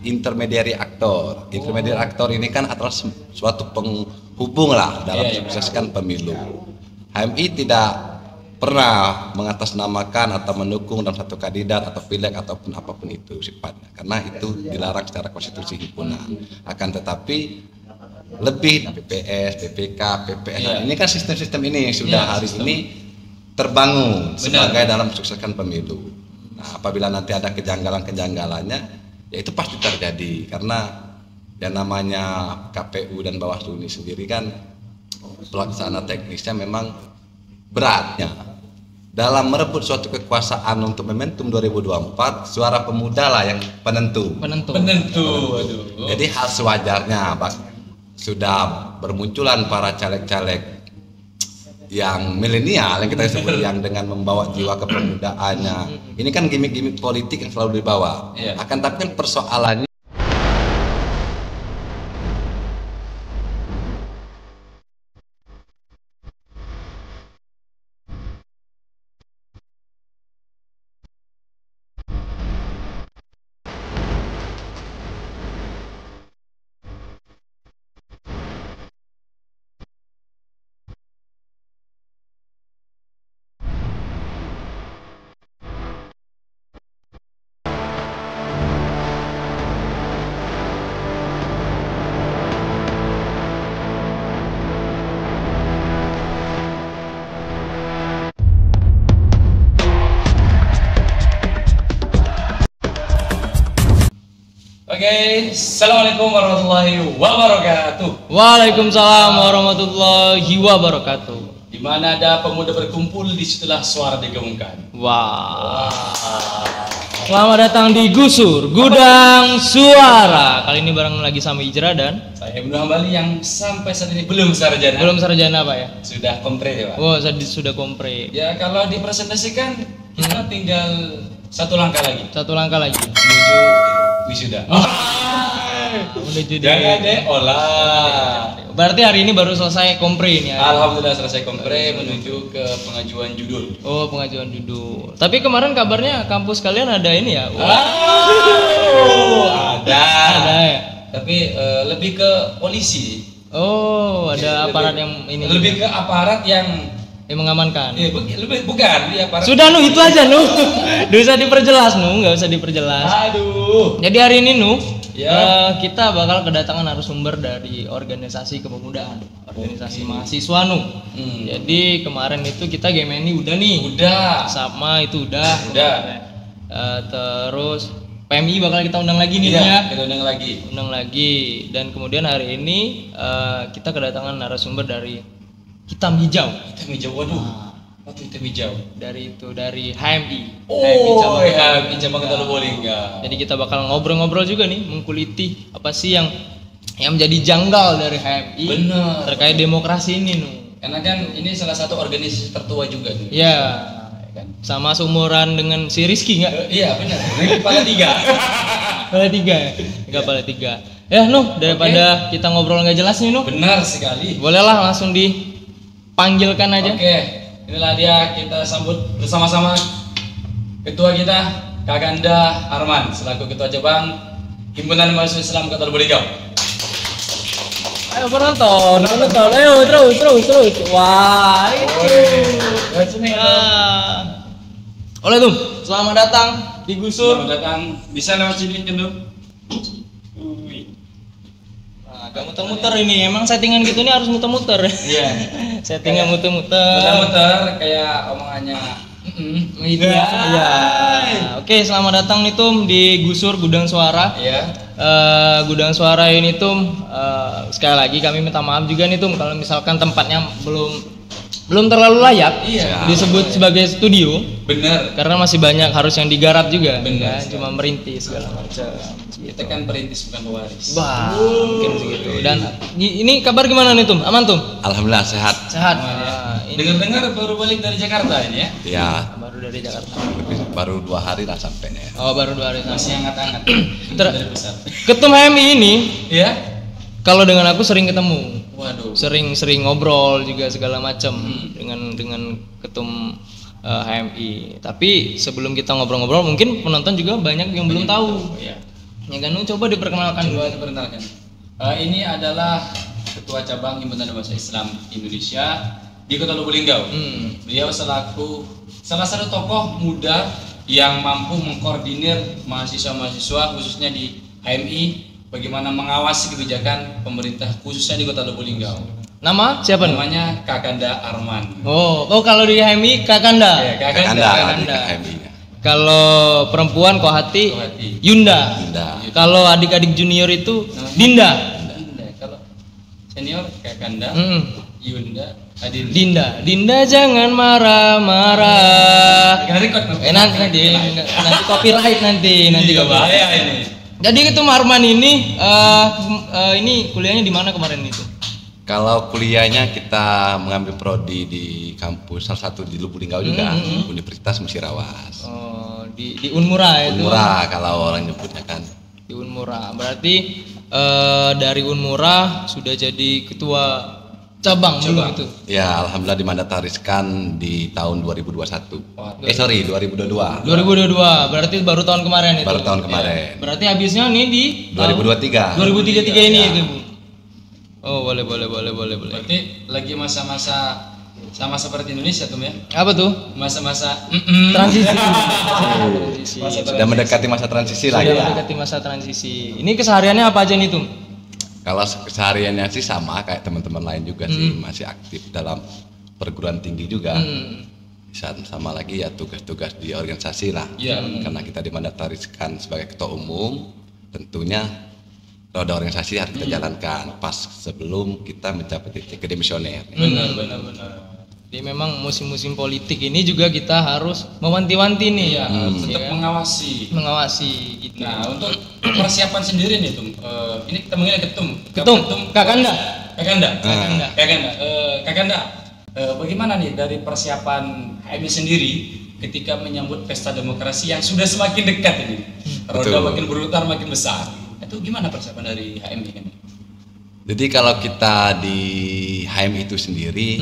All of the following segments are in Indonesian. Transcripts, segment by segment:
intermediary aktor. Intermediary aktor ini kan adalah suatu penghubung lah dalam sukseskan pemilu. HMI tidak pernah mengatasnamakan atau mendukung dalam satu kandidat atau pileg ataupun apapun itu sifatnya, karena itu dilarang secara konstitusi himpunan. Akan tetapi lebih PPS, PPK, PPN ini kan sistem-sistem ini yang sudah hari ini terbangun sebagai dalam sukseskan pemilu. Nah, apabila nanti ada kejanggalan-kejanggalannya, ya itu pasti terjadi, karena yang namanya KPU dan Bawaslu ini sendiri kan pelaksana teknisnya memang beratnya. Dalam merebut suatu kekuasaan untuk momentum 2024, suara pemuda lah yang penentu. Aduh. Jadi hal sewajarnya sudah bermunculan para caleg-caleg yang milenial yang kita sebut yang dengan membawa jiwa kepemudaannya. Ini kan gimmick-gimmick politik yang selalu dibawa. Akan tapi kan persoalannya Oke, assalamualaikum warahmatullahi wabarakatuh. Waalaikumsalam warahmatullahi wabarakatuh. Di mana ada pemuda berkumpul, disitulah suara digaungkan. Wah. Selamat datang di Gusur Gudang Suara. Kali ini bareng lagi sama Ijra dan Saya Ibnu Hambali yang sampai saat ini belum sarjana. belum sarjana Pak ya? Sudah kompre ya Pak. Oh, sudah kompre. Ya kalau dipresentasikan kita tinggal satu langkah lagi Satu langkah lagi. menuju wisuda. Menuju di- Jangan deh olah. Berarti hari ini baru selesai kompre ini ya? Alhamdulillah selesai kompre menuju ke pengajuan judul. Oh, pengajuan judul. Tapi kemarin kabarnya kampus kalian ada ini ya? Ada. Ada ya? Tapi lebih ke polisi. Oh, ada aparat yang ini. Lebih ke aparat yang mengamankan. lebih bukan dia aparat. Sudah itu aja Nggak usah diperjelas nggak usah diperjelas. Aduh. Jadi hari ini Ya. kita bakal kedatangan narasumber dari organisasi kepemudaan, organisasi mahasiswa Jadi kemarin itu kita GMNI udah nih, Udah. sama itu udah. Udah. Terus PMI bakal kita undang lagi nih Iya, ya. kita undang lagi. Dan kemudian hari ini kita kedatangan narasumber dari Hitam Hijau. Hitam hijau, waduh. Apa hitam hijau? Dari HMI. Oh, ya, cabang Kota Lubulingga. Jadi kita bakal ngobrol-ngobrol juga nih, mengkuliti apa sih yang menjadi janggal dari HMI Bener. terkait demokrasi ini Karena kan ini salah satu organisasi tertua juga tuh. Ya, Kan? sama seumuran dengan si Rizky nggak? Iya benar. Kepala 3. Kepala 3 ya? Kepala 3. Ya daripada kita ngobrol nggak jelas nih Benar sekali. bolehlah langsung dipanggilkan aja. Oke, inilah dia, kita sambut bersama-sama ketua kita Kak Ganda Arman selaku ketua cabang Himpunan Mahasiswa Islam Kota Lubulingga. Ayo penonton, ayo terus. Wah, itu. Oleh selamat datang di Gusur. Selamat datang. Bisa lewat sini dulu. Agak muter-muter ini, emang settingan gitu nih harus muter-muter. Iya. Settingan muter-muter. Muter-muter kayak omongannya. Iya. Oke, selamat datang nih di Gusur Gudang Suara. Iya. Gudang Suara ini sekali lagi kami minta maaf juga nih kalau misalkan tempatnya belum terlalu layak disebut sebagai studio. Bener. Karena masih banyak harus yang digarap juga. Bener. Kan? Cuma merintis segala macam. Kita kan perintis bukan pewaris. Wah, mungkin segitu. Dan ini kabar gimana nih Aman alhamdulillah sehat. Sehat. Dengar-dengar baru balik dari Jakarta ini ya? Ya, Baru dari Jakarta. baru 2 hari lah sampainya. Oh, baru 2 hari. Masih hangat-hangat. Dari besar. Ketum HMI ini Iya? kalau dengan aku sering ketemu. Waduh. Sering ngobrol juga segala macam dengan ketum HMI. Tapi sebelum kita ngobrol-ngobrol mungkin penonton juga banyak yang belum tahu. Ya. Ya Ganu coba diperkenalkan dulu. Coba diperkenalkan. Ini adalah Ketua Cabang Himpunan Mahasiswa Islam Indonesia di Kota Lubuk Linggau. Beliau selaku salah satu tokoh muda yang mampu mengkoordinir mahasiswa-mahasiswa khususnya di HMI bagaimana mengawasi kebijakan pemerintah khususnya di Kota Lubuk Linggau. Nama siapa nih? Namanya Kakanda Arman. Oh kalau di HMI Kakanda. Ya, Kakanda. Kakanda. HMI-nya. Kalau perempuan Kohati, Kohati. Yunda. Yunda. Kalau adik-adik junior itu Dinda. Kalau senior Kakanda, Yunda, Adinda. Dinda jangan marah-marah. Record Nanti copyright nanti Iya, copyright. bahaya ini. Jadi Ketum Arman ini kuliahnya di mana kemarin itu? Kalau kuliahnya kita mengambil prodi di kampus salah satu di Lubuk Linggau juga, Universitas Musirawas. Oh, di Unmura itu. Unmura kalau orang nyebutnya kan. Di Unmura. Berarti dari Unmura sudah jadi ketua cabang dulu itu. Ya, alhamdulillah dimandatariskan di tahun 2021. 2022. 2022. Berarti baru tahun kemarin itu. Baru tahun kemarin. Berarti habisnya nih di 2023. 2033 ini Ya. itu, Bu. Oh, boleh. Berarti lagi masa-masa sama seperti Indonesia tuh ya. Apa tuh? Masa-masa Transisi. Sudah mendekati masa transisi Sudah lagi. mendekati masa transisi. Ini kesehariannya apa aja nih, Tum? Kalau kesehariannya sih sama kayak teman-teman lain juga sih, masih aktif dalam perguruan tinggi juga. Sama lagi ya tugas-tugas di organisasi lah. Karena kita dimandatariskan sebagai ketua umum, tentunya roda organisasi harus kita jalankan pas sebelum kita mencapai titik kedemisioner. benar. Jadi memang musim-musim politik ini juga kita harus mewanti-wanti nih ya, Untuk mengawasi gitu. Nah, untuk persiapan sendiri nih Tum. Ini kita mengenai Ketum, Kakanda. Kakanda, bagaimana nih dari persiapan HMI sendiri ketika menyambut pesta demokrasi yang sudah semakin dekat ini? Roda makin berputar makin besar. Itu gimana persiapan dari HMI kan? Jadi kalau kita di HMI itu sendiri,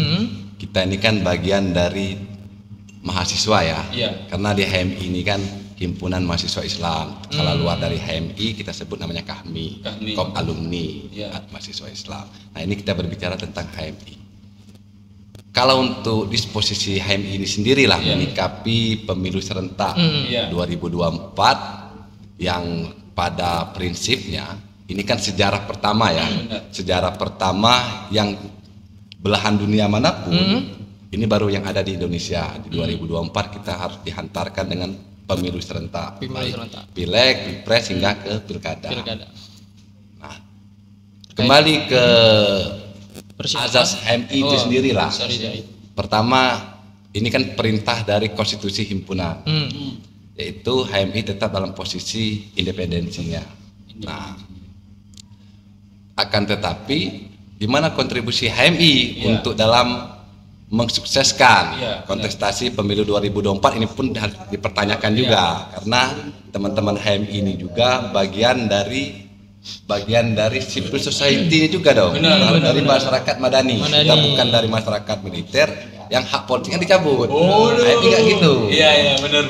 kita ini kan bagian dari mahasiswa ya. Karena di HMI ini kan Himpunan Mahasiswa Islam. Kalau luar dari HMI kita sebut namanya KAHMI. Kop Alumni Mahasiswa Islam. Nah, ini kita berbicara tentang HMI. Kalau untuk disposisi HMI ini sendirilah menyikapi pemilu serentak 2024 yang pada prinsipnya ini kan sejarah pertama ya. Sejarah pertama yang belahan dunia manapun ini baru yang ada di Indonesia. Di 2024 kita harus dihantarkan dengan pemilu serentak. Pileg, Pilpres hingga ke pilkada. Nah, kembali ke azas HMI itu sendirilah. Pertama, ini kan perintah dari konstitusi himpunan, yaitu HMI tetap dalam posisi independensinya. Nah, akan tetapi di mana kontribusi HMI untuk dalam mensukseskan kontestasi pemilu 2024 ini pun harus dipertanyakan juga, karena teman-teman HMI ini juga bagian dari civil society juga dong, dari masyarakat madani. Kita bukan dari masyarakat militer yang hak politiknya dicabut. HMI nggak gitu. Iya, benar.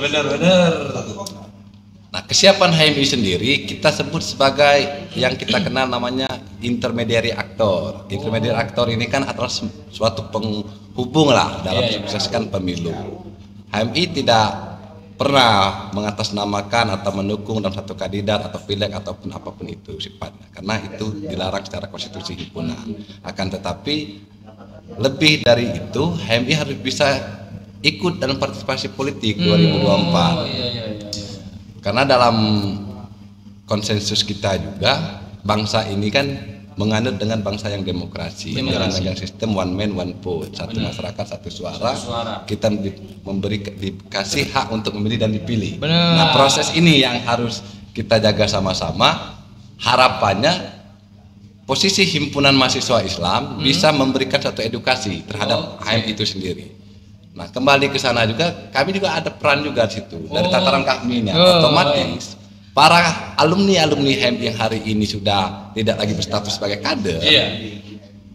Nah, kesiapan HMI sendiri kita sebut sebagai yang kita kenal namanya intermediary actor. Intermediary actor ini kan adalah suatu penghubung lah dalam mensukseskan pemilu. HMI tidak pernah mengatasnamakan atau mendukung dalam satu kandidat atau pileg ataupun apapun itu sifatnya, karena itu dilarang secara konstitusi himpunan. Akan tetapi lebih dari itu, HMI harus bisa ikut dalam partisipasi politik 2024. Karena dalam konsensus kita juga bangsa ini kan menganut dengan bangsa yang demokrasi. Dengan sistem one man one vote, satu masyarakat satu suara. Kita dikasih hak untuk memilih dan dipilih. Nah, proses ini yang harus kita jaga sama-sama. Harapannya posisi himpunan mahasiswa Islam bisa memberikan satu edukasi terhadap HMI itu sendiri. Nah, kembali ke sana juga kami juga ada peran juga di situ dari tataran KAHMI-nya. Otomatis para alumni HMI yang hari ini sudah tidak lagi berstatus sebagai kader,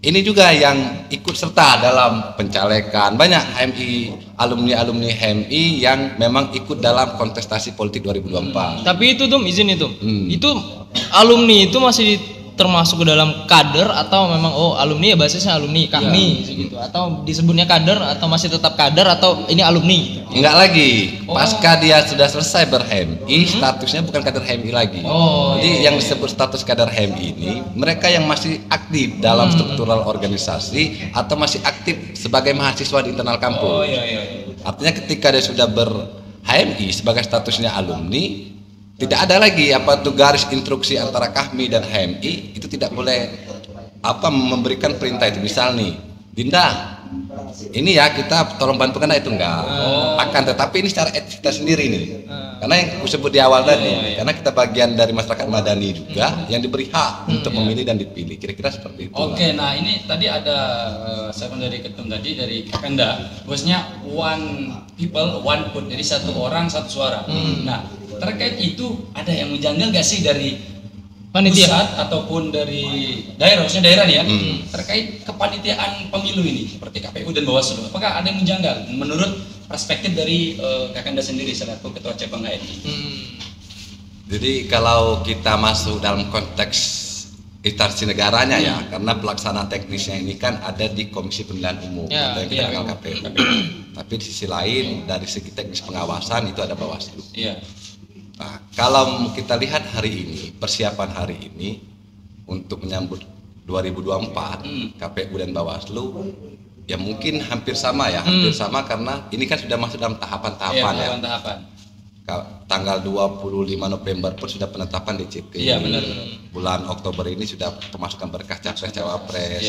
ini juga yang ikut serta dalam pencalekan. Banyak HMI, alumni HMI yang memang ikut dalam kontestasi politik 2024. Tapi itu izin itu. Itu alumni itu masih termasuk ke dalam kader atau memang alumni ya basisnya alumni kami gitu, atau disebutnya kader atau masih tetap kader atau ini alumni gitu? Enggak lagi. Pasca dia sudah selesai ber-HMI, statusnya bukan kader HMI lagi. Jadi yang disebut status kader HMI ini mereka yang masih aktif dalam struktural organisasi atau masih aktif sebagai mahasiswa di internal kampus. Artinya ketika dia sudah ber-HMI sebagai statusnya alumni, tidak ada lagi garis instruksi antara kami dan HMI, itu tidak boleh memberikan perintah itu. Misal nih, Dinda, ini ya kita tolong bantukan itu enggak. Tetapi ini secara etik kita sendiri nih. Karena yang aku sebut di awal tadi, karena kita bagian dari masyarakat madani juga yang diberi hak untuk memilih dan dipilih. Kira-kira seperti itu. Oke, nah ini tadi ada statement dari ketum tadi dari Kapenda, bosnya one people one vote, jadi satu orang satu suara. Nah, terkait itu ada yang menjanggal gak sih dari panitia pusat ataupun dari daerah, maksudnya daerah nih ya, terkait kepanitiaan pemilu ini seperti KPU dan Bawaslu? Apakah ada yang menjanggal menurut perspektif dari Kakanda sendiri selaku Ketua Cabang HMI? Jadi kalau kita masuk dalam konteks instansi negaranya ya, karena pelaksana teknisnya ini kan ada di Komisi Pemilihan Umum yang kita kenal KPU. Tapi di sisi lain dari segi teknis pengawasan itu ada Bawaslu. Nah, kalau kita lihat hari ini, persiapan hari ini untuk menyambut 2024 KPU dan Bawaslu ya mungkin hampir sama ya, hampir sama karena ini kan sudah masuk dalam tahapan-tahapan ya. Tanggal 25 November pun sudah penetapan DCT. Bulan Oktober ini sudah pemasukan berkas capres cawapres.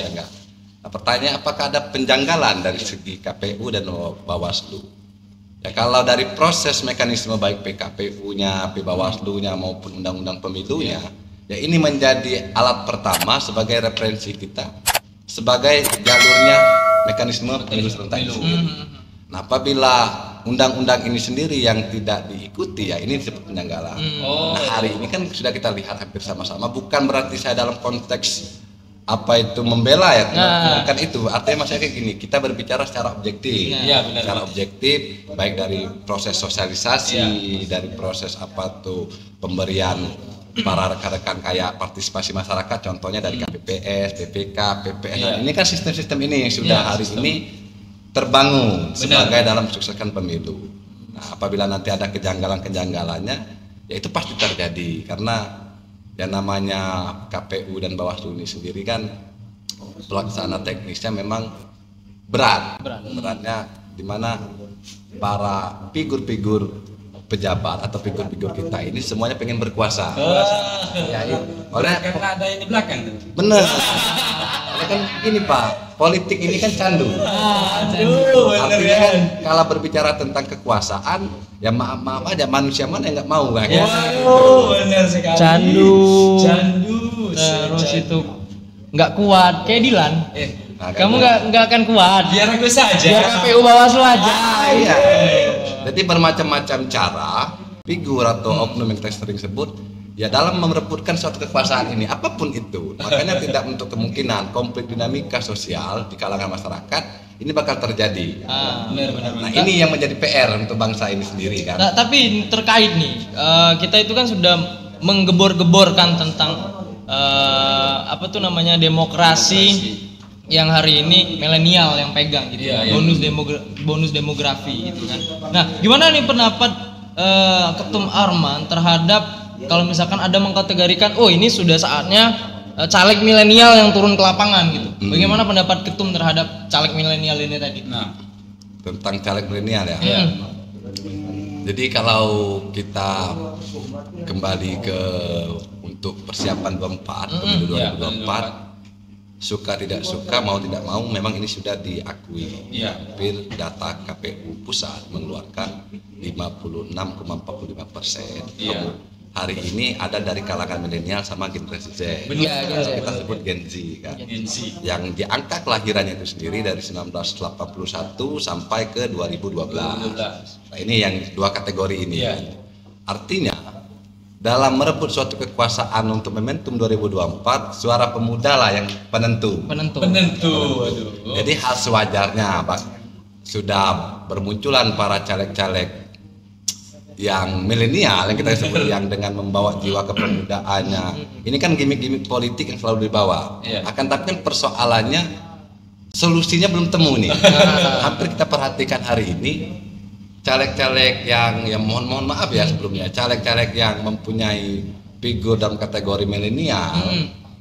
Nah, pertanyaan apakah ada penjanggalan dari segi KPU dan Bawaslu? Ya, kalau dari proses mekanisme baik PKPU-nya, Bawaslu-nya maupun undang-undang pemilunya, ya ini menjadi alat pertama sebagai referensi kita sebagai jalurnya mekanisme pemilu serentak itu sendiri. Nah, apabila undang-undang ini sendiri yang tidak diikuti ya ini disebut penjanggalan. Nah, hari ini kan sudah kita lihat hampir sama-sama, bukan berarti saya dalam konteks membela ya, bukan itu. Artinya maksudnya kayak gini, kita berbicara secara objektif, secara objektif, baik dari proses sosialisasi, dari proses pemberian para rekan-rekan kayak partisipasi masyarakat, contohnya dari KPPS, PPK, PPS. Nah, ini kan sistem-sistem ini yang sudah hari ini terbangun sebagai dalam sukseskan pemilu. Nah, apabila nanti ada kejanggalan-kejanggalannya, ya itu pasti terjadi karena yang namanya KPU dan Bawaslu ini sendiri kan pelaksana teknisnya memang beratnya di mana para figur-figur pejabat atau figur-figur kita ini semuanya pengen berkuasa. Karena ada yang di belakang tuh. Bener. Kan ini Pak, politik ini kan candu. Artinya kan kalau berbicara tentang kekuasaan, ya maaf aja manusia mana yang nggak mau kan? Benar sekali. Candu. Terus itu nggak kuat, kayak Dilan. Kamu nggak akan kuat. Biar aku saja. Biar KPU Bawaslu aja. Iya. Jadi bermacam-macam cara figur atau oknum yang kita sering sebut ya dalam merebutkan suatu kekuasaan ini apapun itu. Makanya tidak untuk kemungkinan konflik dinamika sosial di kalangan masyarakat ini bakal terjadi. Benar. Nah, ini yang menjadi PR untuk bangsa ini sendiri kan. Nah, tapi terkait nih, kita itu kan sudah menggebor-geborkan tentang demokrasi yang hari ini milenial yang pegang gitu. Bonus demografi gitu kan. Nah, gimana nih pendapat Ketum Arman terhadap kalau misalkan ada mengkategorikan ini sudah saatnya caleg milenial yang turun ke lapangan gitu. Bagaimana pendapat Ketum terhadap caleg milenial ini tadi? Nah, tentang caleg milenial ya. Jadi kalau kita kembali ke untuk persiapan 24 pemilu 2024, suka tidak suka mau tidak mau memang ini sudah diakui. Hampir data KPU pusat mengeluarkan 56,45%. Hari ini ada dari kalangan milenial sama generasi Z. Kita sebut Gen Z kan. Yang di angka kelahirannya itu sendiri dari 1981 sampai ke 2012. Nah, ini yang dua kategori ini. Artinya dalam merebut suatu kekuasaan untuk momentum 2024, suara pemuda lah yang penentu. Aduh. Jadi hal sewajarnya sudah bermunculan para caleg-caleg yang milenial yang kita sebut yang dengan membawa jiwa kepemudaannya. Ini kan gimmick-gimmick politik yang selalu dibawa. Akan tapi kan persoalannya solusinya belum temu nih. Hampir kita perhatikan hari ini caleg-caleg yang mohon maaf ya sebelumnya, caleg-caleg yang mempunyai figur dalam kategori milenial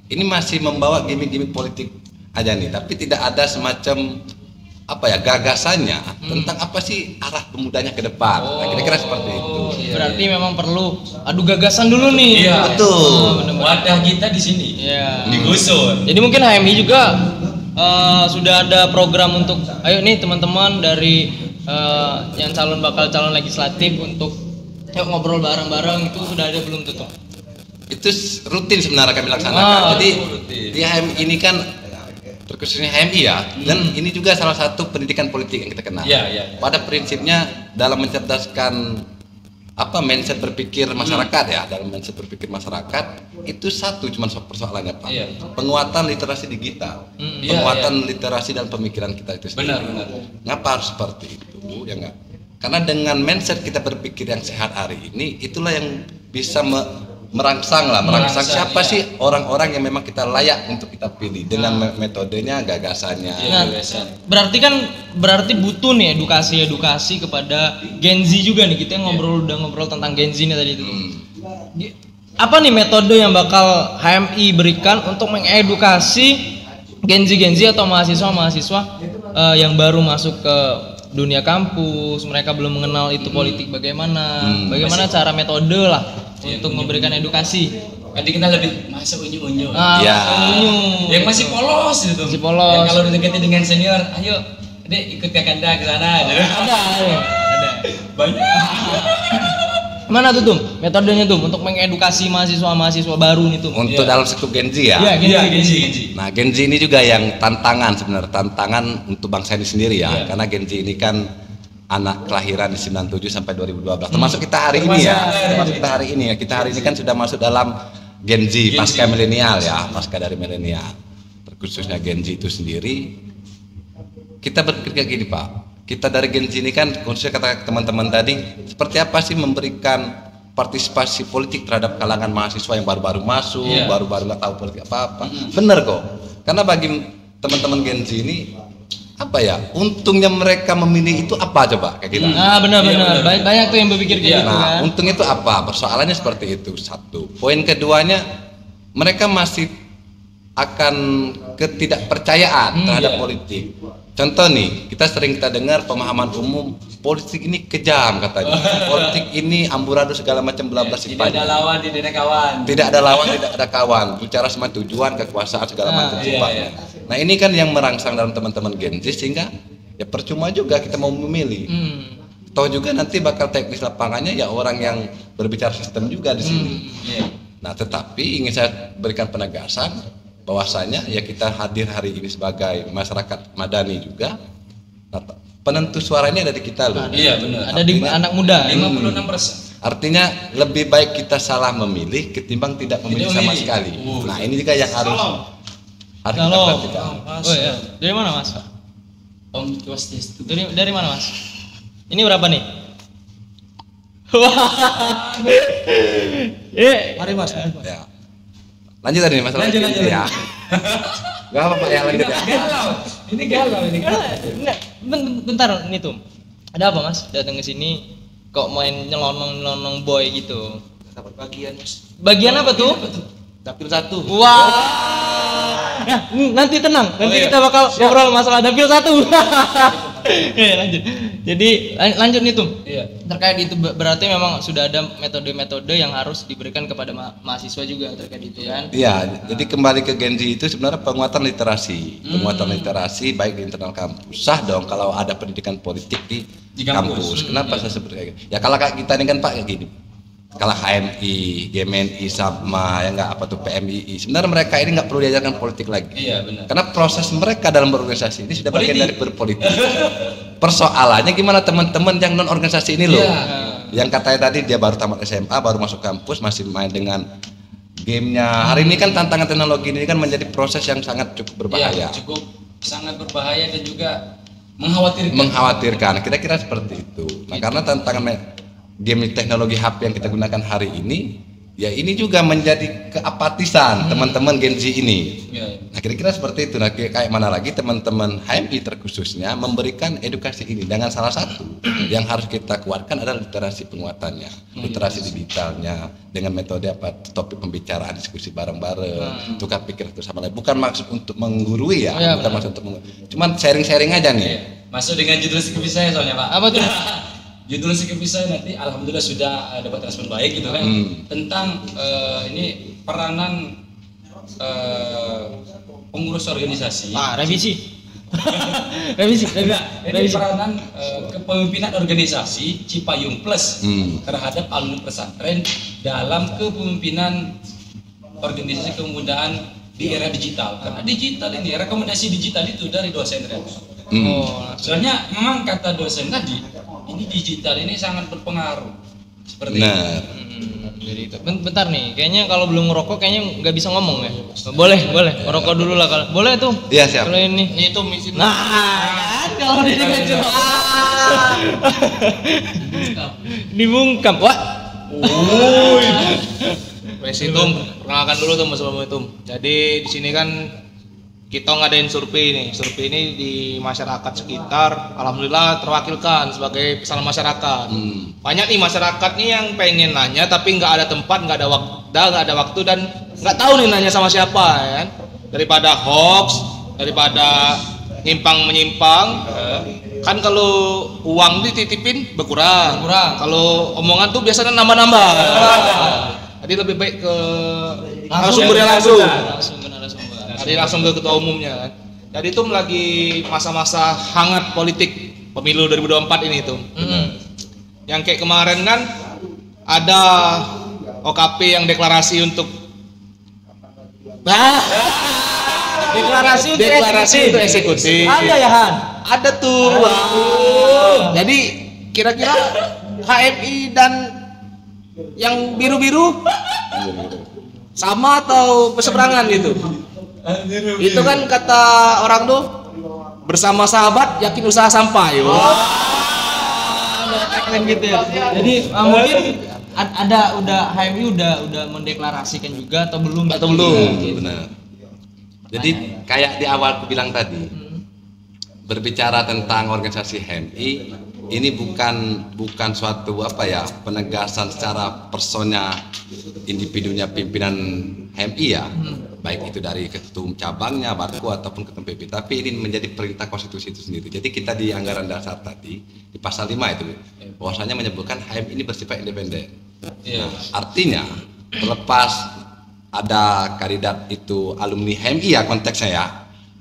ini masih membawa gimmick-gimmick politik aja nih, tapi tidak ada semacam gagasannya tentang apa sih arah pemudanya ke depan. Nah, kira-kira seperti itu. Berarti memang perlu adu gagasan dulu nih. Iya, betul. Wadah kita di sini. Iya. Digusur. Jadi mungkin HMI juga sudah ada program untuk ayo nih teman-teman dari yang bakal calon legislatif untuk yuk ngobrol bareng-bareng, itu sudah ada belum tuh? Itu rutin sebenarnya kami laksanakan. Jadi di HMI ini kan terkhususnya HMI ya, dan ini juga salah satu pendidikan politik yang kita kenal. Pada prinsipnya dalam mencerdaskan mindset berpikir masyarakat ya, dalam mindset berpikir masyarakat itu satu cuman persoalannya Pak. Penguatan literasi digital, penguatan literasi dan pemikiran kita itu sendiri. Benar. Ngapa harus seperti itu? Ya enggak? Karena dengan mindset kita berpikir yang sehat hari ini, itulah yang bisa merangsang siapa sih orang-orang yang memang kita layak untuk kita pilih dengan metodenya, gagasannya. Berarti butuh nih edukasi kepada Gen Z juga nih. Kita udah ngobrol tentang Gen Z nih tadi itu. Apa nih metode yang bakal HMI berikan untuk mengedukasi Gen Z atau mahasiswa yang baru masuk ke dunia kampus, mereka belum mengenal itu politik bagaimana cara metode lah untuk memberikan edukasi. Nanti kita lebih masuk unyu-unyu. Yang masih polos gitu. Masih polos. Yang kalau didekati dengan senior, ayo Dek ikut Kakanda ke sana. Ada. Banyak. Mana tuh metodenya tuh untuk mengedukasi mahasiswa baru nih tuh? Untuk dalam skup Gen Z ya? Iya, Gen Z. Nah, Gen Z ini juga yang tantangan untuk bangsa ini sendiri ya. Karena Gen Z ini kan anak kelahiran di 97 sampai 2012. Termasuk kita hari ini ya. Kita hari ini kan sudah masuk dalam Gen Z, pasca milenial ya, pasca dari milenial. Terkhususnya Gen Z itu sendiri. Kita berpikir kayak gini Pak. Kita dari Gen Z ini kan, khususnya kata teman-teman tadi, seperti apa sih memberikan partisipasi politik terhadap kalangan mahasiswa yang baru-baru masuk, baru-baru nggak tahu politik apa-apa. Bener kok, karena bagi teman-teman Gen Z ini, untungnya mereka memilih itu apa coba kayak gitu. Benar. Banyak tuh yang berpikir kayak gitu kan. Untungnya itu apa? Persoalannya seperti itu. Satu. Poin keduanya, mereka masih akan ketidakpercayaan terhadap politik. Contoh nih, kita dengar pemahaman umum politik ini kejam katanya. Politik ini amburadul segala macam bla bla Tidak ada lawan, tidak ada kawan. Tidak ada lawan, tidak ada kawan. Bicara sama tujuan, kekuasaan segala macam sifatnya. Nah, ini kan yang merangsang dalam teman-teman Gen Z sehingga ya percuma juga kita mau memilih. Tahu juga nanti bakal teknis lapangannya ya orang yang berbicara sistem juga di sini. Nah, tetapi ingin saya berikan penegasan bahwasanya ya kita hadir hari ini sebagai masyarakat madani juga. Nah, penentu suaranya ada di kita loh. Iya benar. Ada di anak muda. 56%. Artinya lebih baik kita salah memilih ketimbang tidak memilih sama sekali. Nah, ini juga yang harus kita perhatikan. Oh iya. Dari mana Mas? Om Swastiastu. Dari mana Mas? Ini berapa nih? Mari Mas. Ya. Lanjut tadi masalah lanjut. Ya. Gak apa-apa ya, lanjut ya. Ini galau. Bentar nih tuh. Ada apa Mas? Datang ke sini kok main nyelonong boy gitu. Dapat bagian Mas. Bagian apa tuh? Dapil 1. Wah. Nah, nanti tenang. Nanti kita bakal ngobrol masalah dapil 1. Lanjut. Jadi lanjut nih tuh. Terkait itu berarti memang sudah ada metode-metode yang harus diberikan kepada mahasiswa juga terkait itu kan? Iya. Jadi kembali ke Gen Z itu sebenarnya penguatan literasi, baik di internal kampus. Sah dong kalau ada pendidikan politik di kampus. Kenapa saya seperti itu? Ya kalau kita ini kan Pak kayak gini. Kalau HMI, GMNI sama PMII, sebenarnya mereka ini nggak perlu diajarkan politik lagi. Iya benar. Karena proses mereka dalam berorganisasi ini sudah bagian dari berpolitik. Persoalannya gimana teman-teman yang non organisasi ini loh? Yang katanya tadi dia baru tamat SMA, baru masuk kampus, masih main dengan gamenya. Hari ini kan tantangan teknologi ini kan menjadi proses yang sangat cukup berbahaya. Cukup sangat berbahaya dan juga mengkhawatirkan. Mengkhawatirkan, kira-kira seperti itu. Nah, karena tantangan game teknologi HP yang kita gunakan hari ini, ya ini juga menjadi keapatisan teman-teman Gen Z ini. Nah, kira-kira seperti itu. Nah, kayak mana lagi teman-teman HMI terkhususnya memberikan edukasi ini. Dengan salah satu yang harus kita kuatkan adalah literasi penguatannya, literasi digitalnya, dengan metode topik pembicaraan, diskusi bareng-bareng, tukar pikir satu sama lain. Bukan maksud untuk menggurui ya, bukan maksud untuk cuman sharing-sharing aja nih. Masuk dengan judul skripsi saya soalnya, Pak. Apa tuh? Judul skripsi saya nanti alhamdulillah sudah dapat respon baik gitu kan. Tentang ini peranan pengurus organisasi. Revisi. Ini peranan kepemimpinan organisasi Cipayung Plus terhadap alumni pesantren dalam kepemimpinan organisasi kemudaan di era digital. Karena digital ini rekomendasi digital itu dari dosen soalnya memang kata dosen tadi, ini digital ini sangat berpengaruh seperti itu. Jadi itu. Bentar nih, kayaknya kalau belum ngerokok kayaknya nggak bisa ngomong ya. Boleh, ngerokok dulu lah kalau. Boleh tuh. Iya, siap. Kalau ini Itu misi. kan kalau ini dibungkam. Wah. Presitum, perkenalkan dulu tuh Mas Bapak. Jadi di sini kan kita ngadain survei nih. Survei ini di masyarakat sekitar, alhamdulillah terwakilkan sebagai pesanan masyarakat. Banyak nih masyarakat nih yang pengen nanya tapi nggak ada tempat, nggak ada waktu dan nggak tahu nih nanya sama siapa ya kan. Daripada hoax, daripada nyimpang menyimpang. Kan kalau uang dititipin berkurang. Kalau omongan tuh biasanya nambah-nambah. Jadi lebih baik ke narasumbernya langsung. Jadi langsung ke ketua umumnya kan. Jadi itu lagi masa-masa hangat politik pemilu 2024 ini tuh. Yang kayak kemarin kan ada OKP yang deklarasi untuk deklarasi untuk eksekutif. Ada ya Han? Ada tuh. Jadi kira-kira HMI dan yang biru-biru sama atau berseberangan gitu? Itu kan kata orang tuh, bersama sahabat yakin usaha sampai. Gitu ya. Jadi mungkin udah HMI udah mendeklarasikan juga atau belum? Benar. Jadi kayak di awal aku bilang tadi, berbicara tentang organisasi HMI ini bukan suatu penegasan secara personnya individunya pimpinan HMI ya, baik itu dari ketum cabangnya, Barko ataupun ketum PP, tapi ini menjadi perintah konstitusi itu sendiri. Jadi kita di anggaran dasar tadi di pasal 5 itu bahwasanya menyebutkan HMI ini bersifat independen. Nah, artinya terlepas ada kandidat itu alumni HMI ya konteksnya ya,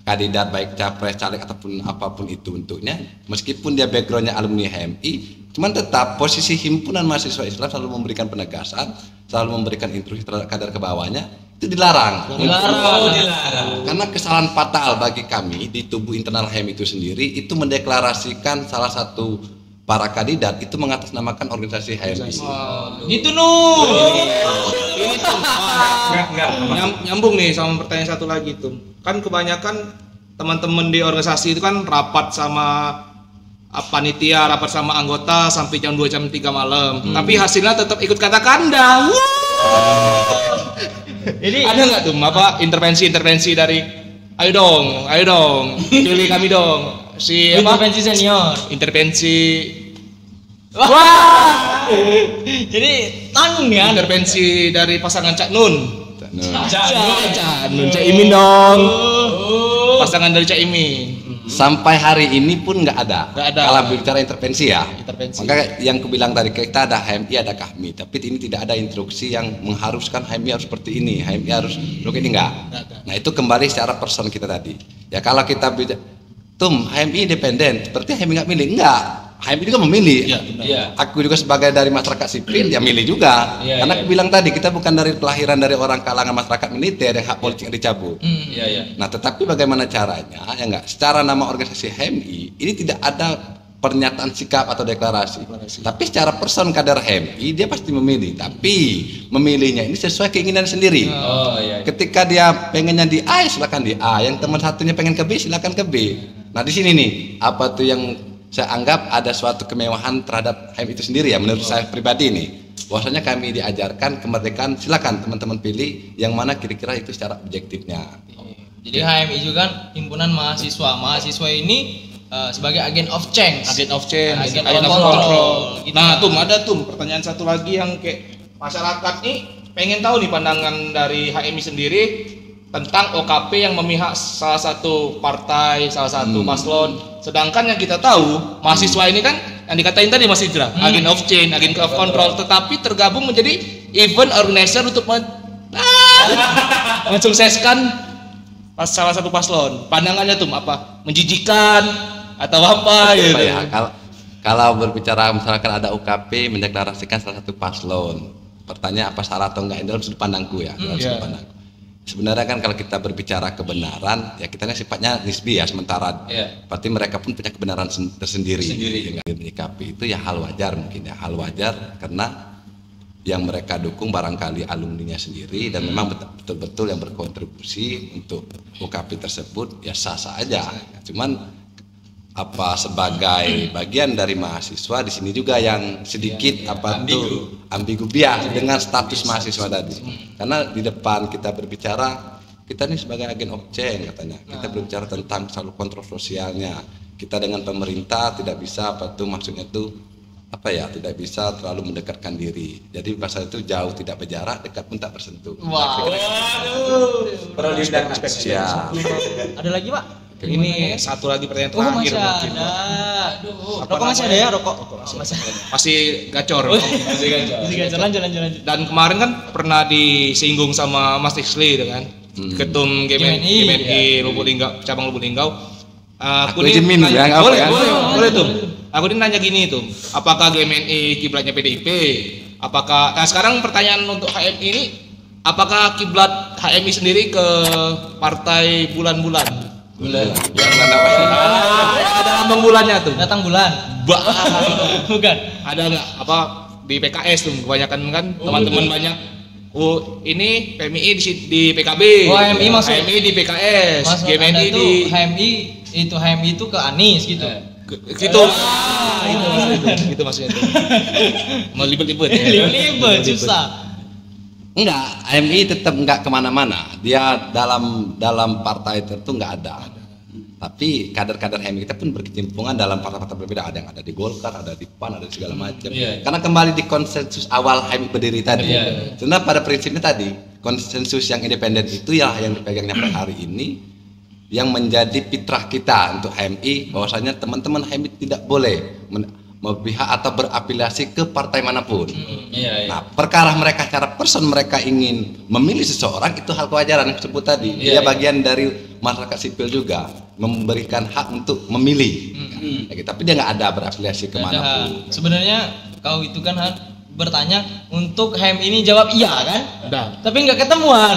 kandidat baik capres, caleg ataupun apapun itu bentuknya, meskipun dia backgroundnya alumni HMI, cuman tetap posisi himpunan mahasiswa Islam selalu memberikan penegasan, selalu memberikan instruksi terhadap kader ke bawahnya, itu dilarang. Karena kesalahan fatal bagi kami di tubuh internal HMI itu sendiri, itu mendeklarasikan salah satu para kandidat itu mengatasnamakan organisasi HMI. Gitu Nur. Ini tuh nyambung nih sama pertanyaan satu lagi tuh. Kan kebanyakan teman-teman di organisasi itu kan rapat sama panitia, rapat sama anggota sampai jam 2 jam 3 malam. Tapi hasilnya tetap ikut kata kanda. Jadi ada nggak tuh intervensi dari ayo dong, pilih kami dong. Intervensi senior. Intervensi. Wah. Jadi tanggung ya. Intervensi dari pasangan Cak Nun. Cak Imin Oh. dong. Pasangan dari Cak Imin. Sampai hari ini pun nggak ada. Kalau bicara intervensi ya. Maka yang aku bilang tadi, kita ada HMI, ada KAHMI, tapi ini tidak ada instruksi yang mengharuskan HMI harus seperti ini, HMI harus ini enggak. Nah itu kembali secara person kita tadi. Ya kalau kita HMI independen, seperti HMI nggak milih, enggak. HMI juga memilih. Aku juga sebagai dari masyarakat sipil, ya milih juga. Karena aku bilang tadi, kita bukan dari kelahiran dari orang kalangan masyarakat militer yang hak politik dicabut. Nah, tetapi bagaimana caranya? Ya enggak. Secara nama organisasi HMI, ini tidak ada pernyataan sikap atau deklarasi. Tapi secara person kader HMI dia pasti memilih, tapi memilihnya ini sesuai keinginan sendiri. Ketika dia pengennya di A, silakan di A. Yang teman satunya pengen ke B, silakan ke B. Nah di sini nih, apa tuh yang saya anggap ada suatu kemewahan terhadap HMI itu sendiri ya, menurut saya pribadi nih. Bahwasanya kami diajarkan kemerdekaan, silakan teman-teman pilih yang mana kira-kira itu secara objektifnya. Jadi HMI juga kan himpunan mahasiswa. Mahasiswa ini sebagai agen of change, agen of control. Gitu. Nah, ada pertanyaan satu lagi yang kayak masyarakat nih pengen tahu nih pandangan dari HMI sendiri tentang OKP yang memihak salah satu partai, salah satu paslon. Sedangkan yang kita tahu mahasiswa ini kan yang dikatain tadi Mas Indra, agen of change, agen of control, tetapi tergabung menjadi event organizer untuk mensukseskan salah satu paslon. Pandangannya tuh apa? Menjijikan atau apa gitu. Ya, kalau berbicara misalkan ada UKP mendeklarasikan salah satu paslon, pertanyaan apa salah atau enggak, ini dalam sudut pandangku ya, dalam sudut pandangku. Sebenarnya kan kalau kita berbicara kebenaran, ya kita sifatnya nisbi ya, sementara berarti mereka pun punya kebenaran tersendiri. Yang menyikapi itu ya hal wajar mungkin ya, hal wajar karena yang mereka dukung barangkali alumninya sendiri dan memang betul-betul yang berkontribusi untuk UKP tersebut ya sah-sah aja. Cuman apa sebagai bagian dari mahasiswa di sini juga yang sedikit ambigu bias dengan status mahasiswa tadi. Karena di depan kita berbicara, kita ini sebagai agen of change katanya. Kita berbicara tentang selalu kontrol sosialnya. Kita dengan pemerintah tidak bisa maksudnya itu tidak bisa terlalu mendekatkan diri. Jadi bahasa itu jauh tidak berjarak, dekat pun tak bersentuh. Perlu diundang spesial. Ada lagi Pak? Ini satu lagi pertanyaan terakhir mungkin. Rokok masih ada ya, rokok? Masih gacor. Masih gacor. Lanjut. Dan kemarin kan pernah disinggung sama Mas Isli kan, Ketum GMNI Lubuk Linggau, cabang Lubuk Linggau. Aku nih boleh tuh. Aku ini nanya gini tuh, apakah GMNI kiblatnya PDIP? Nah sekarang pertanyaan untuk HMI ini, apakah kiblat HMI sendiri ke partai bulan-bulan? Ada lambang bulannya tuh. Datang bulan. Bukan. Ada nggak? Apa di PKS tuh kebanyakan kan teman-teman banyak. Oh ini PMI di PKB. Oh HMI masuk. HMI di PKS. GMNI di HMI itu ke Anies gitu. Gitu. Gitu maksudnya. Mau libet-libet. Libet susah. Enggak, HMI tetap enggak kemana-mana. Dia dalam partai tertentu enggak ada. Tapi kader-kader HMI kita pun berkecimpungan dalam partai-partai berbeda. Ada yang ada di Golkar, ada di PAN, ada di segala macam. Karena kembali di konsensus awal HMI berdiri tadi. Sebenarnya pada prinsipnya tadi konsensus yang independen itu ya yang dipegangnya per hari ini, yang menjadi fitrah kita untuk HMI, bahwasanya teman-teman HMI tidak boleh memihak atau berafiliasi ke partai manapun. Nah, perkara mereka cara person mereka ingin memilih seseorang itu hal kewajaran yang disebut tadi. Dia bagian dari masyarakat sipil juga memberikan hak untuk memilih. Tapi dia nggak ada berafiliasi ke manapun. Sebenarnya kau itu kan bertanya untuk HMI ini jawab iya kan? Tapi nggak ketemuan.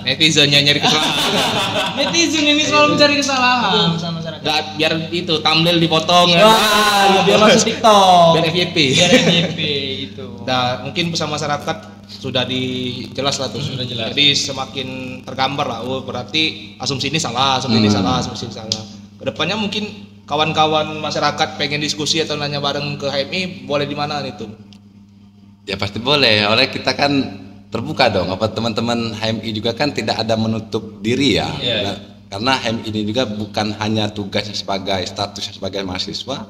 Netizennya nyari kesalahan. Netizen ini selalu mencari kesalahan sama masyarakat. Nggak, biar itu thumbnail dipotong. Biar masuk TikTok. Biar FYP itu. Nah, mungkin pesan masyarakat sudah dijelas lah tuh. Sudah jelas. Jadi semakin tergambar lah. Oh, berarti asumsi ini salah, asumsi ini salah. Kedepannya mungkin kawan-kawan masyarakat pengen diskusi atau nanya bareng ke HMI boleh di mana nih tuh? Ya pasti boleh. Oleh kita kan terbuka dong. Apa teman-teman HMI juga kan tidak ada menutup diri ya. Karena HMI ini juga bukan hanya tugasnya sebagai statusnya sebagai mahasiswa,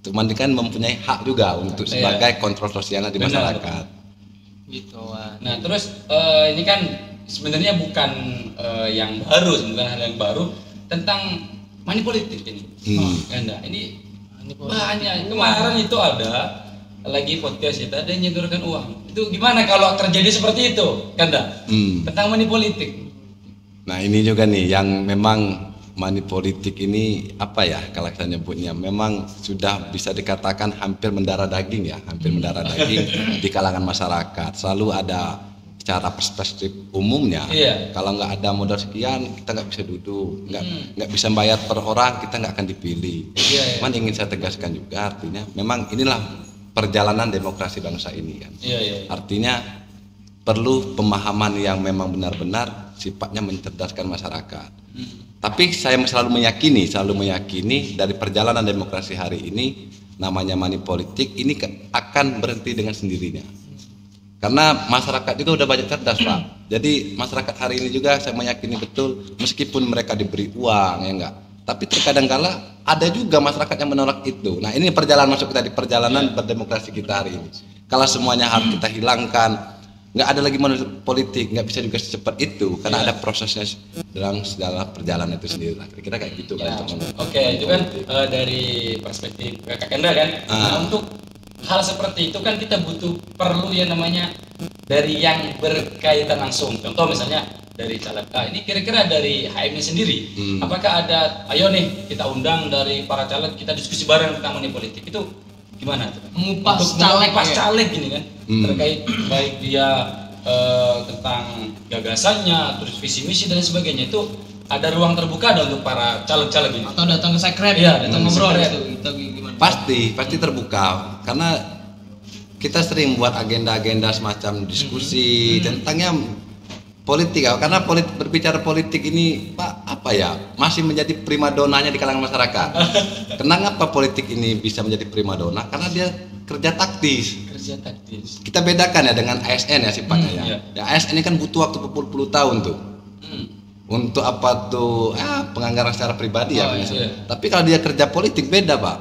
cuman kan mempunyai hak juga untuk sebagai kontrol sosialnya di masyarakat. Gitu. Nah terus ini kan sebenarnya bukan yang baru, bukan hal yang baru tentang money politik ini. Ini banyak. Kemarin itu ada lagi podcast kita ada yang nyodorkan uang. Itu gimana kalau terjadi seperti itu, Kanda? Tentang money politik. Nah ini juga nih yang memang money politik ini apa ya kalau kita nyebutnya memang sudah bisa dikatakan hampir mendarah daging ya, hampir mendarah daging di kalangan masyarakat. Selalu ada secara perspektif umumnya, kalau nggak ada modal sekian kita nggak bisa duduk, nggak bisa bayar per orang, kita nggak akan dipilih. Cuman ingin saya tegaskan juga, artinya memang inilah perjalanan demokrasi bangsa ini kan. Artinya perlu pemahaman yang memang benar-benar sifatnya mencerdaskan masyarakat. Tapi saya selalu meyakini dari perjalanan demokrasi hari ini, namanya money politik ini akan berhenti dengan sendirinya. Karena masyarakat juga udah banyak cerdas, Pak. Jadi masyarakat hari ini juga saya meyakini betul, meskipun mereka diberi uang ya enggak, tapi terkadang kala ada juga masyarakat yang menolak itu. Nah, ini perjalanan masuk kita di perjalanan berdemokrasi kita hari ini. Kalau semuanya harus kita hilangkan, nggak ada lagi money politik, nggak bisa juga secepat itu, karena ada prosesnya dalam segala perjalanan itu sendiri. Kira-kira kayak gitu kan. Oke, itu kan dari perspektif Kak Kendra kan. Nah, untuk hal seperti itu kan kita perlu yang namanya dari yang berkaitan langsung. Contoh misalnya dari caleg ini kira-kira dari HMI sendiri, apakah ada, ayo nih kita undang dari para caleg, kita diskusi bareng tentang money politik, itu gimana tuh? Mengupas caleg gini kan, terkait baik dia tentang gagasannya, terus visi misi dan sebagainya, itu ada ruang terbuka ada untuk para caleg-caleg ini? Atau datang ke sekret, datang ngobrol itu gimana? Pasti terbuka, karena kita sering buat agenda-agenda semacam diskusi tentangnya politik, karena berbicara politik ini Pak masih menjadi primadonanya di kalangan masyarakat. Kenapa politik ini bisa menjadi primadona? Karena dia kerja taktis. Kita bedakan ya dengan ASN ya sifatnya ya. ASN ini kan butuh waktu berpuluh-puluh tahun tuh. Untuk apa tuh? Penganggaran secara pribadi Tapi kalau dia kerja politik beda, Pak.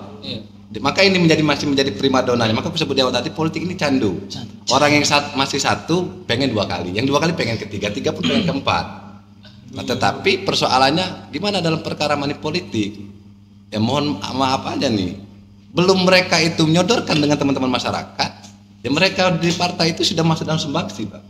Maka ini masih menjadi primadona. Maka aku sebut di awal tadi, politik ini candu. Orang yang masih satu pengen 2 kali, yang 2 kali pengen ketiga pun pengen keempat. Nah, tetapi persoalannya gimana dalam perkara money politik? Ya mohon maaf aja nih, belum mereka itu menyodorkan dengan teman-teman masyarakat, ya mereka di partai itu sudah masuk dalam sumbangsi, Pak.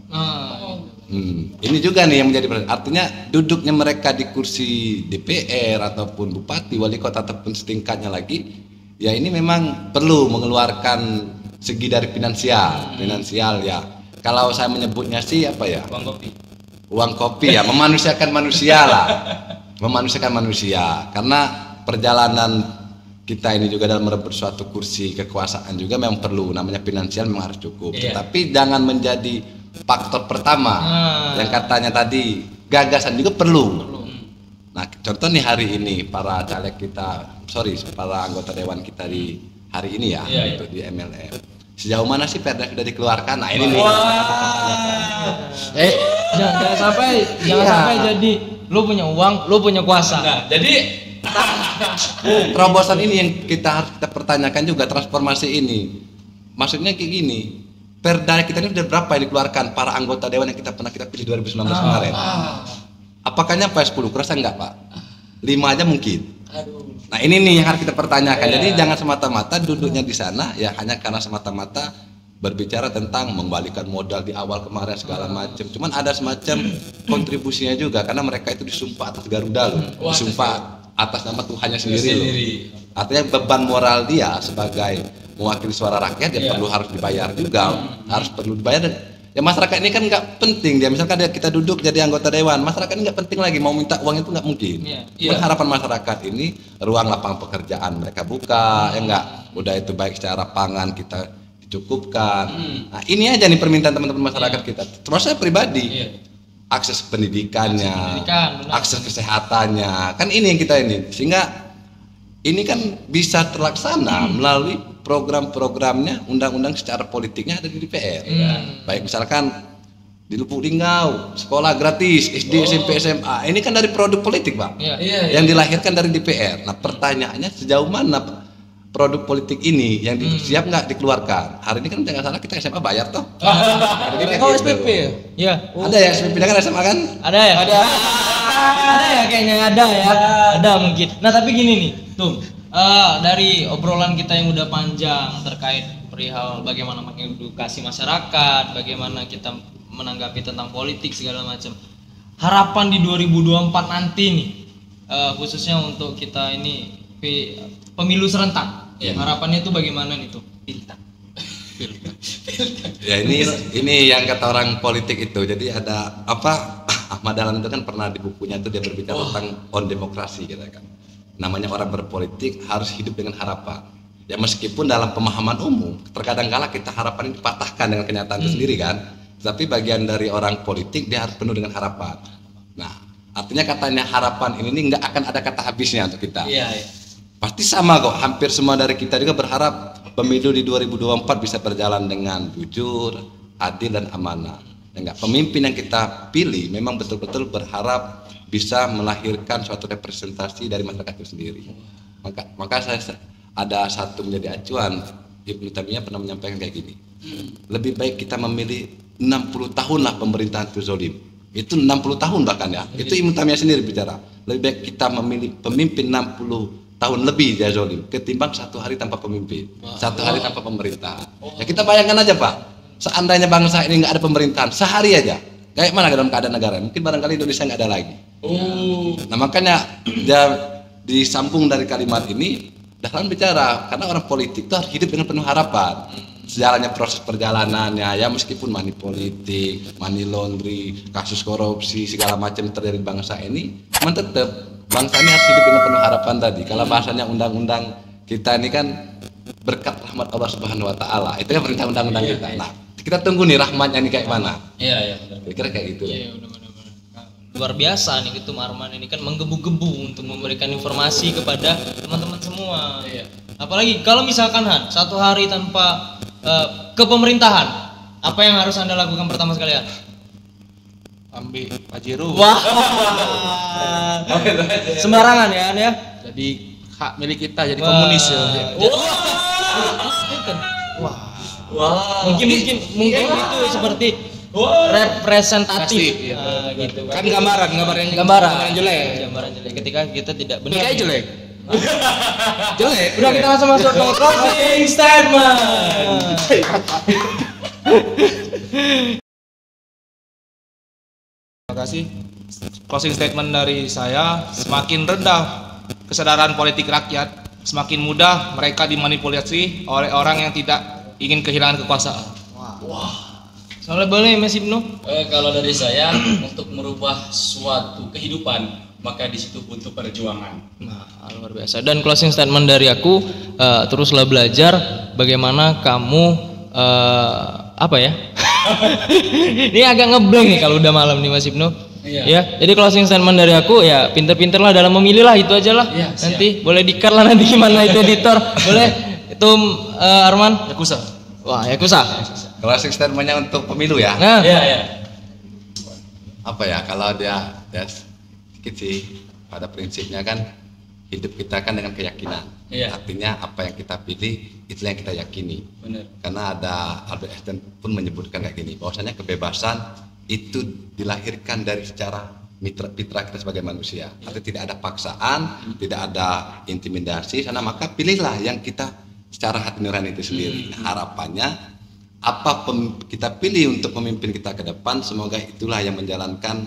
Ini juga nih yang menjadi artinya duduknya mereka di kursi DPR ataupun bupati, wali kota ataupun setingkatnya lagi. Ya ini memang perlu mengeluarkan segi dari finansial ya. Kalau saya menyebutnya sih uang kopi ya, memanusiakan manusia lah, karena perjalanan kita ini juga dalam merebut suatu kursi kekuasaan juga memang perlu, namanya finansial memang harus cukup. Tapi jangan menjadi faktor pertama yang katanya tadi, gagasan juga perlu. Nah, contoh nih hari ini para anggota dewan kita di hari ini untuk di MLM. Sejauh mana sih perda sudah dikeluarkan? Nah, ini nih. Jangan sampai jadi lu punya uang, lu punya kuasa. Nah, jadi terobosan ini yang harus kita pertanyakan juga, transformasi ini. Maksudnya kayak gini. Perda kita ini sudah berapa yang dikeluarkan para anggota dewan yang kita pilih 2019 kemarin? Apakah nyampe 10? Kurasa enggak, Pak? 5 aja mungkin. Nah, ini nih yang harus kita pertanyakan. Jadi jangan semata-mata duduknya di sana ya hanya karena semata-mata berbicara tentang mengembalikan modal di awal kemarin segala macam. Cuman ada semacam kontribusinya juga, karena mereka itu disumpah atas Garuda loh. Disumpah atas nama Tuhannya sendiri loh. Artinya beban moral dia sebagai mewakili suara rakyat ya harus dibayar juga. Perlu dibayar. Ya masyarakat ini kan nggak penting dia, misalkan kita duduk jadi anggota dewan, masyarakat ini nggak penting lagi, mau minta uang itu nggak mungkin. Harapan masyarakat ini ruang lapangan pekerjaan mereka buka, ya nggak, udah itu baik secara pangan kita dicukupkan. Nah ini aja nih permintaan teman-teman masyarakat kita, termasuk saya pribadi, akses pendidikannya, akses kesehatannya, kan ini yang kita ini, sehingga ini kan bisa terlaksana melalui program-programnya, undang-undang secara politiknya ada di DPR. Baik misalkan di Lubuk Linggau sekolah gratis SD, SMP, SMA, ini kan dari produk politik, Pak, yang dilahirkan dari DPR. Nah pertanyaannya sejauh mana produk politik ini yang siap nggak dikeluarkan? Hari ini kan jangan salah kita SMA bayar toh. Kau SPP ya? Ada ya SPP kan SMA kan? Ada ya? Ada ya kayaknya ada ya. Ada mungkin. Nah tapi gini nih, dari obrolan kita yang udah panjang terkait perihal bagaimana mengedukasi masyarakat, bagaimana kita menanggapi tentang politik segala macam. Harapan di 2024 nanti nih, khususnya untuk kita ini pemilu serentak. Harapannya itu bagaimana nih tuh? Ya ini yang kata orang politik itu. Jadi ada apa? Ahmad Dahlan itu kan pernah di bukunya itu dia berbicara tentang on demokrasi gitu kan. Namanya orang berpolitik harus hidup dengan harapan. Ya meskipun dalam pemahaman umum terkadang kala kita harapan ini dipatahkan dengan kenyataan itu sendiri kan. Tapi bagian dari orang politik dia harus penuh dengan harapan. Nah, artinya katanya harapan ini nggak akan ada kata habisnya untuk kita. Iya, iya. Pasti sama kok, hampir semua dari kita juga berharap pemilu di 2024 bisa berjalan dengan jujur, adil dan amanah. Enggak, pemimpin yang kita pilih memang betul-betul berharap bisa melahirkan suatu representasi dari masyarakat itu sendiri. Maka saya ada satu menjadi acuan, Ibnu Taimiyah pernah menyampaikan kayak gini. Lebih baik kita memilih 60 tahun lah pemerintahan itu zalim. Itu 60 tahun bahkan ya. Itu Ibnu Taimiyah sendiri bicara. Lebih baik kita memilih pemimpin 60 tahun lebih dia zalim ketimbang 1 hari tanpa pemimpin, 1 hari tanpa pemerintah. Ya kita bayangkan aja Pak, seandainya bangsa ini nggak ada pemerintahan sehari aja, kayak mana dalam keadaan negara? Mungkin barangkali Indonesia nggak ada lagi. Nah makanya dia disambung dari kalimat ini, Dahlan bicara karena orang politik itu harus hidup dengan penuh harapan. Sejalannya proses perjalanannya ya meskipun money politik, money laundry, kasus korupsi segala macam terjadi di bangsa ini, memang tetap bangsa ini harus hidup dengan penuh harapan tadi. Kalau bahasanya undang-undang kita ini kan berkat rahmat Allah Subhanahu wa taala. Itu kan perintah undang-undang kita. Nah, kita tunggu nih rahmatnya ini kayak mana. Iya, iya. Kira-kira kayak gitu. Iya, benar-benar. Luar biasa nih Ketum Arman ini kan menggebu-gebu untuk memberikan informasi kepada teman-teman semua. Iya. Apalagi kalau misalkan Han, 1 hari tanpa kepemerintahan, apa yang harus Anda lakukan pertama sekali Han? Ambil Pajero. Wah. Sembarangan ya Han ya. Jadi hak milik kita jadi komunis ya. Wah. Mungkin itu seperti representatif. Iya. Gitu Kan gambaran gambaran jelek. gambaran jelek ketika kita tidak benar Kayak jelek. Jelek. udah kita langsung masuk ke closing statement. Terima kasih. Closing statement dari saya, semakin rendah kesadaran politik rakyat, semakin mudah mereka dimanipulasi oleh orang yang tidak ingin kehilangan kekuasaan. Soalnya boleh Mas Ibnu? Kalau dari saya untuk merubah suatu kehidupan maka di situ butuh perjuangan. Nah, luar biasa. Dan closing statement dari aku, teruslah belajar bagaimana kamu apa ya? Ini agak ngeblank nih kalau udah malam nih Mas Ibnu. Iya. Ya, jadi closing statement dari aku ya pinter-pinterlah dalam memilih lah, itu aja lah. Iya, siap. Nanti boleh di-cut lah nanti gimana itu editor. Boleh itu Arman? Yakuza. Wah, Yakuza. Closing statementnya untuk pemilu ya. Nah, Iya, iya. Apa ya kalau dia sedikit sih pada prinsipnya kan hidup kita kan dengan keyakinan. Iya. Artinya apa yang kita pilih itulah yang kita yakini. Benar. Karena ada Albert Einstein pun menyebutkan kayak gini, bahwasanya kebebasan itu dilahirkan dari secara fitrah kita sebagai manusia. Artinya tidak ada paksaan, tidak ada intimidasi sana, maka pilihlah yang kita secara hati nurani itu sendiri. Harapannya apa kita pilih untuk memimpin kita ke depan, semoga itulah yang menjalankan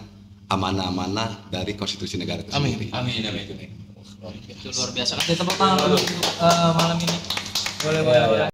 amanah-amanah dari konstitusi negara itu sendiri. Amin, amin. itu luar biasa. Kasih tepuk tangan dulu untuk malam ini. Boleh.